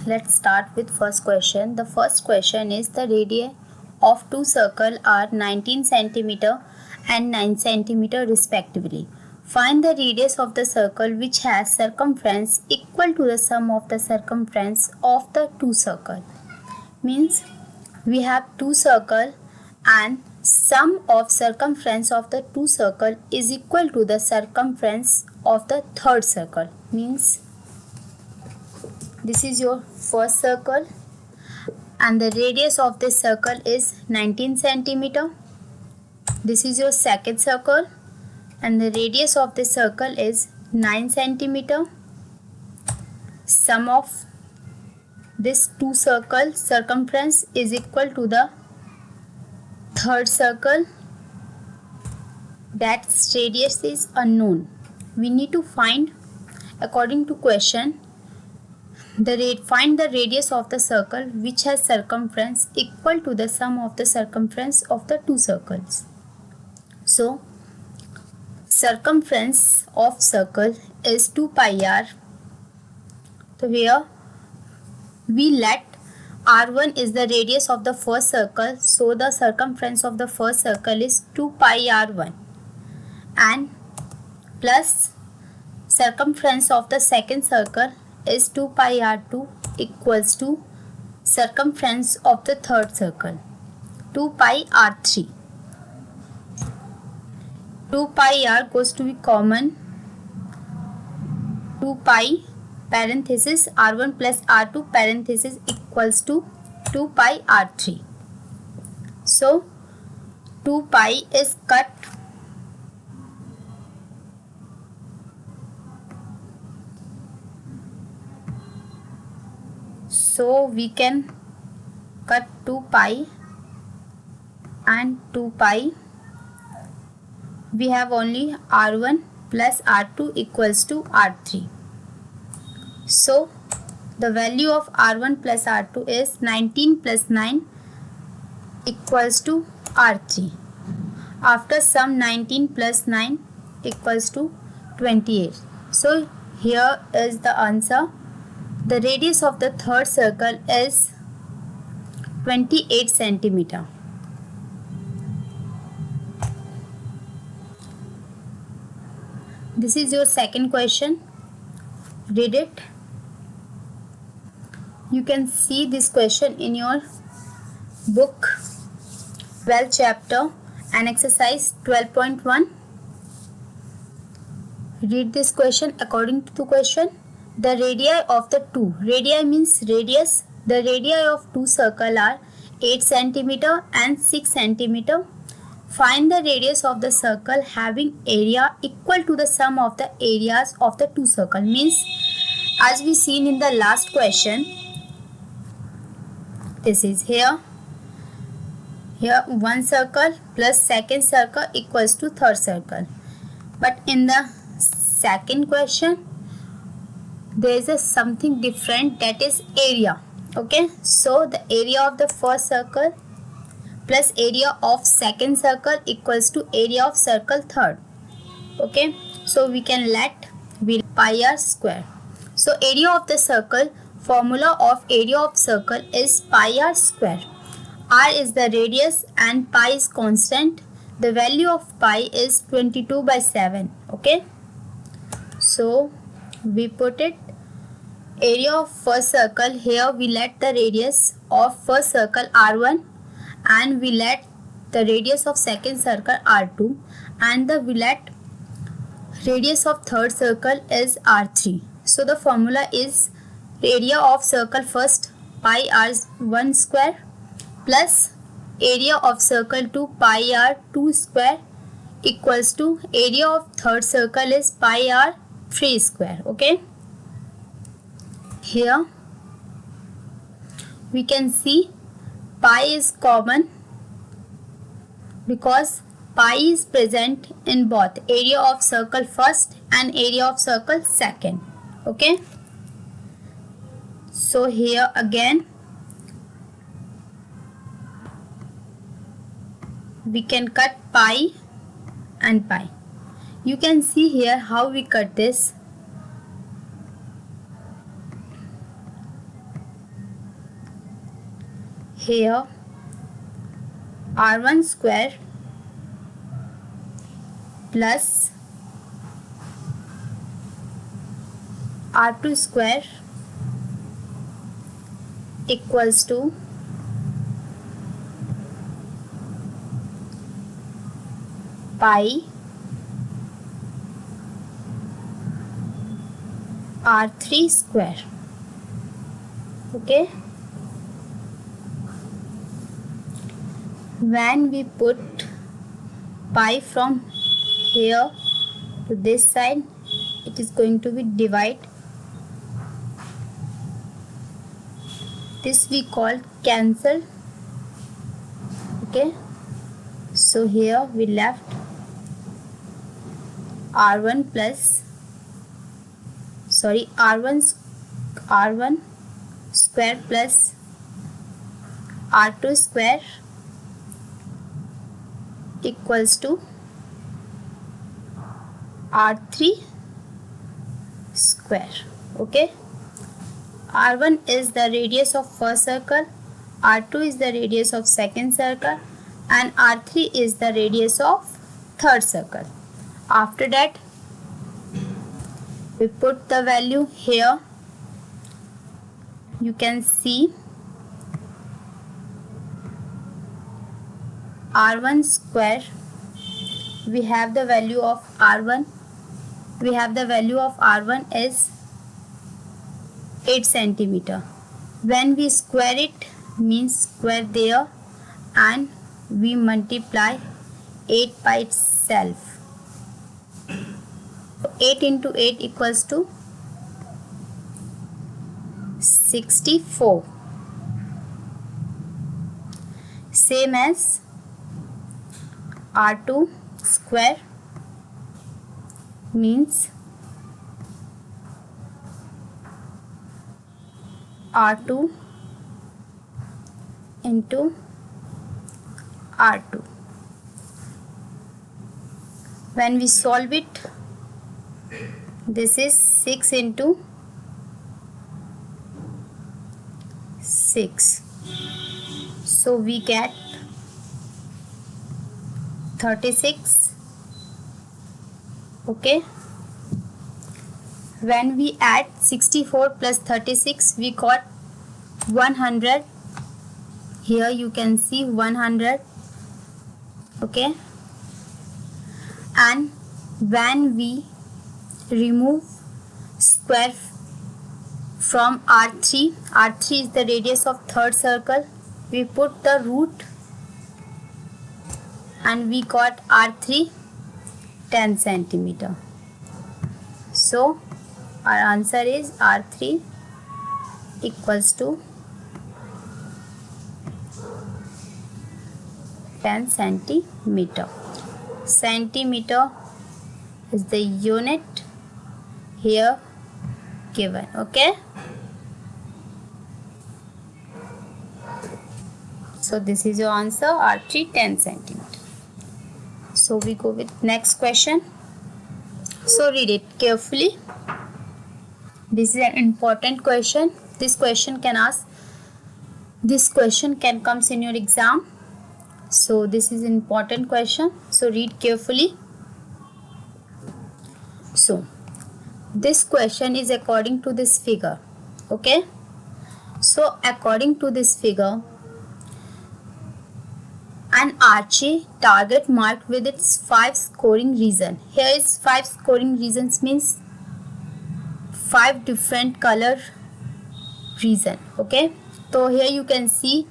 Let's start with first question. The first question is the radii of two circles are 19 centimeter and 9 centimeter respectively. Find the radius of the circle which has circumference equal to the sum of the circumference of the two circles. Means we have two circles and sum of circumference of the two circle is equal to the circumference of the third circle. Means this is your first circle and the radius of this circle is 19 centimeter. This is your second circle and the radius of this circle is 9 centimeter. Sum of this two circle circumference is equal to the third circle. That radius is unknown. We need to find, according to question, find the radius of the circle which has circumference equal to the sum of the circumference of the two circles. So, circumference of circle is 2 pi r. So, here we let r1 is the radius of the first circle. So, the circumference of the first circle is 2 pi r1 and plus circumference of the second circle is 2 pi r2 equals to circumference of the third circle 2 pi r3. 2 pi r goes to be common. 2 pi parenthesis r1 plus r2 parenthesis equals to 2 pi r3. So 2 pi is cut. So we can cut 2 pi and 2 pi. We have only r1 plus r2 equals to r3. So the value of r1 plus r2 is 19 plus 9 equals to r3. After sum 19 plus 9 equals to 28. So here is the answer. The radius of the third circle is 28 centimeter. This is your second question. Read it. You can see this question in your book 12 chapter and exercise 12.1. Read this question according to the question. The radii of the two, radii means radius, the radii of two circles are 8 centimeter and 6 centimeter. Find the radius of the circle having area equal to the sum of the areas of the two circles. Means as we seen in the last question, this is here one circle plus second circle equals to third circle. But in the second question, there is something different, that is area. Okay, so the area of the first circle plus area of second circle equals to area of circle third. Okay, so we can let pi r square. So area of the circle, formula of area of circle is pi r square. R is the radius and pi is constant. The value of pi is 22 by 7. Okay, so we put it. Area of first circle, here we let the radius of first circle r1 and we let the radius of second circle r2 and we let radius of third circle is r3. So the formula is area of circle first pi r1 square plus area of circle 2 pi r2 square equals to area of third circle is pi r3 square. Okay, here we can see pi is common because pi is present in both area of circle first and area of circle second. Okay, so here again we can cut pi and pi. You can see here how we cut this. here r1 square plus r2 square equals to pi r3 square. Okay, when we put pi from here to this side, it is going to be divide. This we call cancel. Okay, so here we left r1 square plus r2 square equals to r3 square. Okay, r1 is the radius of first circle, r2 is the radius of second circle, and r3 is the radius of third circle. After that, we put the value here. You can see r1 square, we have the value of r1 is 8 centimeter. When we square it, means square there and we multiply 8 by itself. 8 into 8 equals to 64. Same as r2 square means r2 into r2. When we solve it, this is 6 into 6. So we get 36. Okay. When we add 64 plus 36, we got 100. Here you can see 100. Okay. And when we remove square from r3 is the radius of third circle, we put the root and we got r3 10 centimeter. So our answer is r3 equals to 10 centimeter. Centimeter is the unit here given. Okay, so this is your answer, r3 10 centimeter. So we go with next question. So read it carefully. This is an important question. This question can comes in your exam. So this is important question. So read carefully. So this question is according to this figure. Okay. So according to this figure, an archery target marked with its 5 scoring region. Here is 5 scoring regions, means 5 different color region. Okay. So here you can see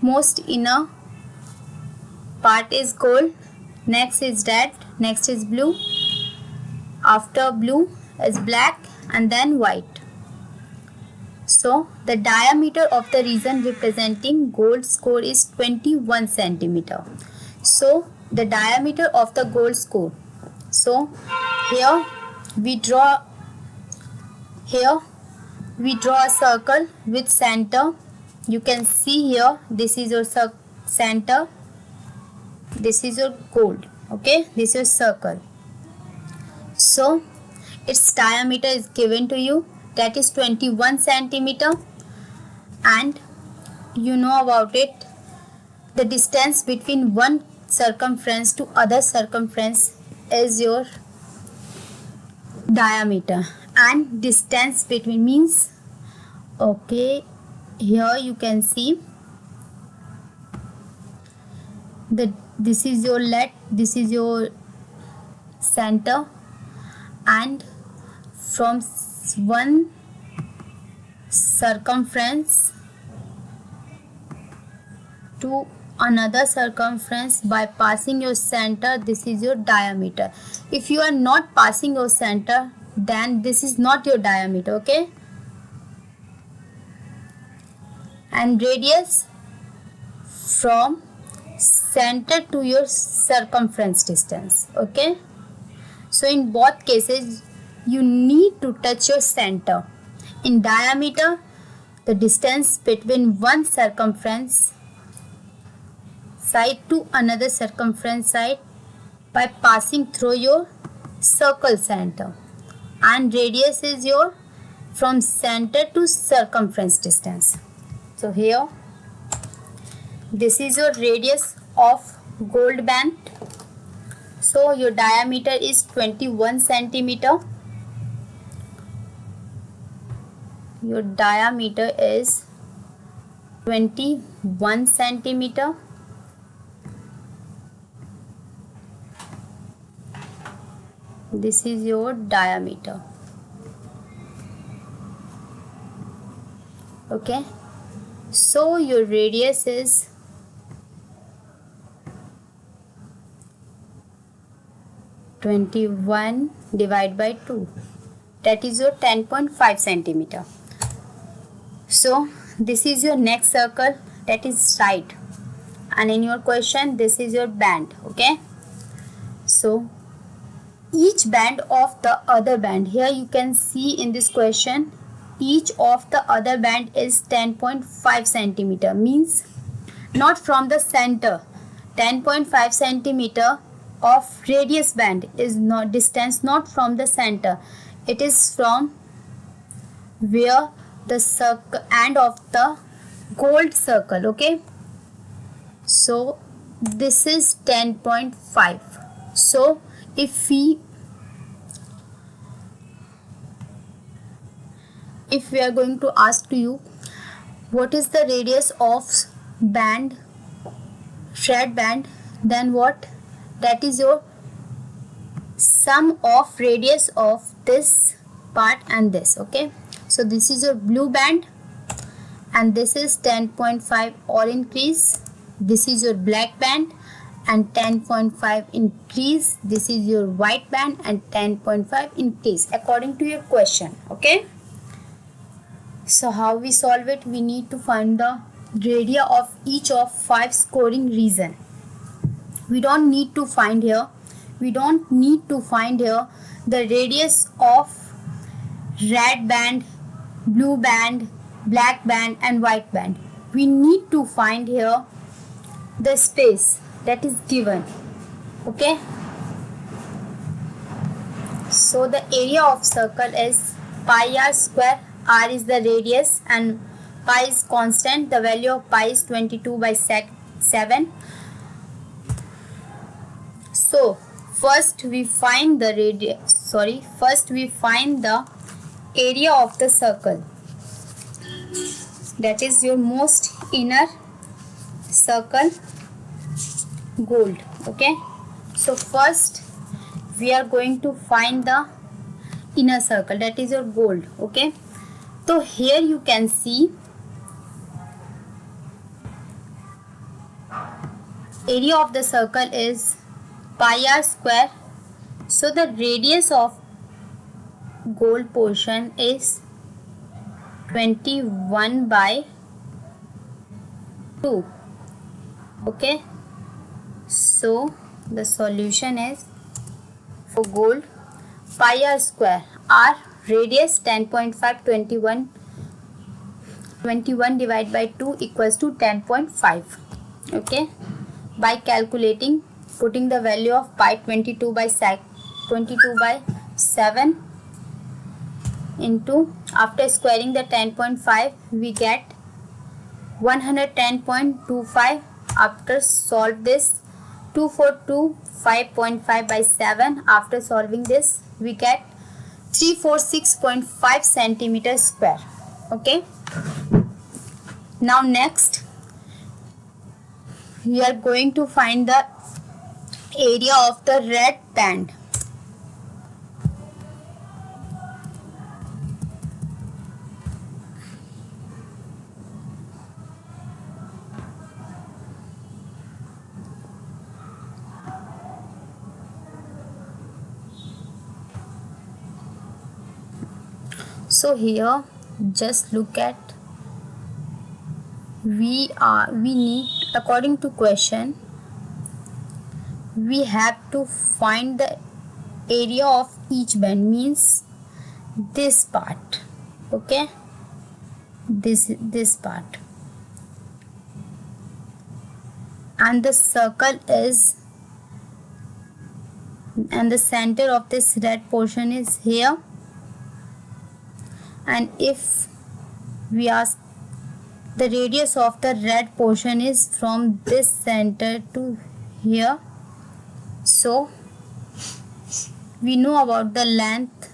most inner part is gold, next is red, next is blue, after blue is black, and then white. So the diameter of the region representing gold score is 21 centimeter. So the diameter of the gold score. So here we draw a circle with center. You can see here, this is your center, this is your gold. Okay, this is circle. So its diameter is given to you, that is 21 centimeter, and you know about it. The distance between one circumference to other circumference is your diameter, and distance between means, okay, here you can see that this is your let, this is your center, and from one circumference to another circumference by passing your center, this is your diameter. If you are not passing your center, then this is not your diameter, okay? And radius from center to your circumference distance, okay? So in both cases you need to touch your center. In diameter, the distance between one circumference side to another circumference side by passing through your circle center, and radius is your from center to circumference distance. So here this is your radius of gold band. So your diameter is 21 centimeter. Your diameter is 21 centimeter. This is your diameter. Okay. So your radius is 21 divided by 2. That is your 10.5 centimeter. So this is your next circle, that is right. And in your question, this is your band. Okay. So each band of the other band, here you can see in this question, each of the other band is 10.5 centimeter, means not from the center. 10.5 centimeter of radius band is not distance, not from the center. It is from where the circle end of the gold circle. Okay. So this is 10.5. So if we are going to ask to you what is the radius of band, thread band, then what? That is your sum of radius of this part and this. Okay. So this is your blue band and this is 10.5 or increase. This is your black band and 10.5 increase. This is your white band and 10.5 increase according to your question. Okay. So how we solve it? We need to find the radii of each of 5 scoring region. We don't need to find here. We don't need to find here the radius of red band, blue band, black band and white band. We need to find here the space that is given. Okay. So the area of circle is pi r square. R is the radius and pi is constant. The value of pi is 22 by 7. So first we find the area of the circle. That is your most inner circle, gold. Okay. So first we are going to find the inner circle, that is your gold. Okay. So here you can see area of the circle is pi r square. So the radius of gold portion is 21 by 2. Okay. So the solution is for gold pi r square, r radius 10.5, 21 divided by 2 equals to 10.5. Okay. By calculating, putting the value of pi 22 by 7 into, after squaring the 10.5 we get 110.25. After solve this, 2425.5 by 7. After solving this, we get 346.5 centimeter square. Okay. Now next, we are going to find the area of the red band. So here, just look at, we need, according to question, we have to find the area of each band, means this part. Okay, this part, and the circle is, and the center of this red portion is here. And if we ask, the radius of the red portion is from this center to here, so we know about the length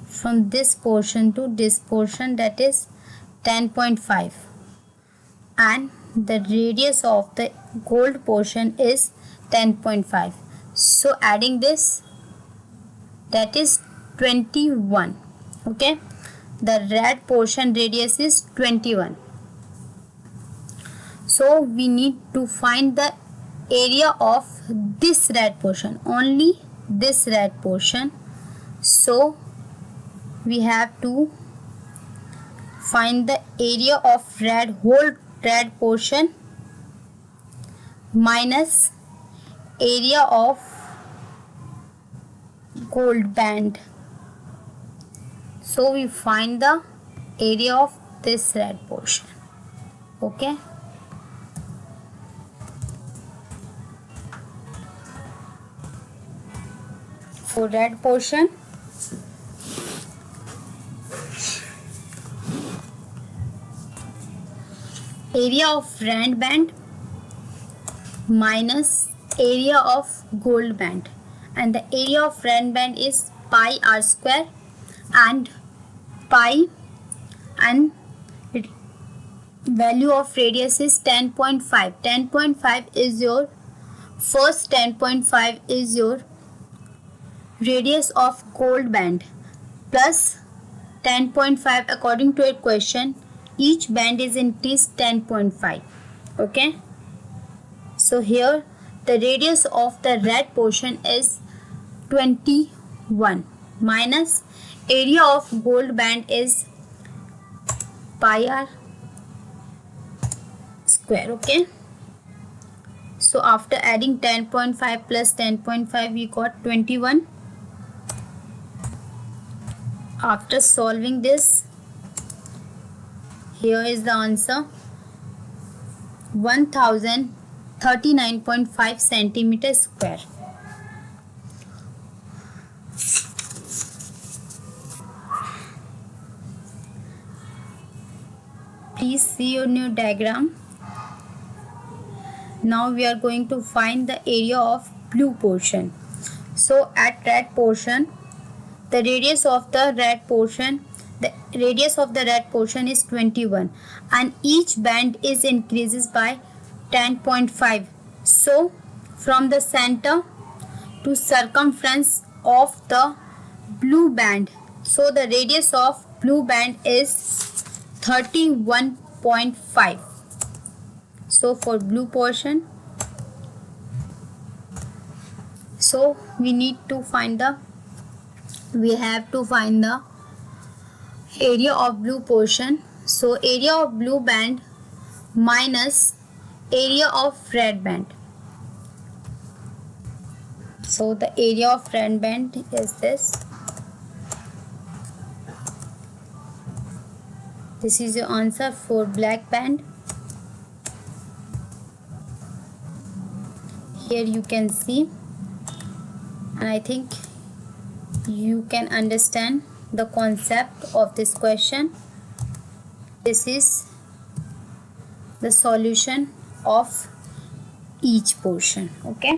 from this portion to this portion, that is 10.5, and the radius of the gold portion is 10.5. so adding this, that is 21. Okay, the red portion radius is 21. So we need to find the area of this red portion, only this red portion. So we have to find the area of whole red portion minus area of gold band. So we find the area of this red portion. Okay. For red portion, area of red band minus area of gold band, and the area of red band is pi r square, and pi, and value of radius is 10.5. 10.5 is your first, 10.5 is your radius of gold band, plus 10.5 according to a question, each band is increased 10.5. Okay, so here the radius of the red portion is 21 minus area of gold band is pi r square. Okay, so after adding 10.5 plus 10.5, we got 21. After solving this, here is the answer, 1039.5 centimeter square. Please see your new diagram. Now we are going to find the area of blue portion. So at red portion, the radius of the red portion is 21, and each band is increases by 10.5. So from the center to circumference of the blue band, so the radius of blue band is 31.5. So for blue portion, so we have to find the area of blue portion. So area of blue band minus area of red band. So the area of red band is this. This is your answer for black band. Here you can see, and I think you can understand the concept of this question. This is the solution of each portion. Okay.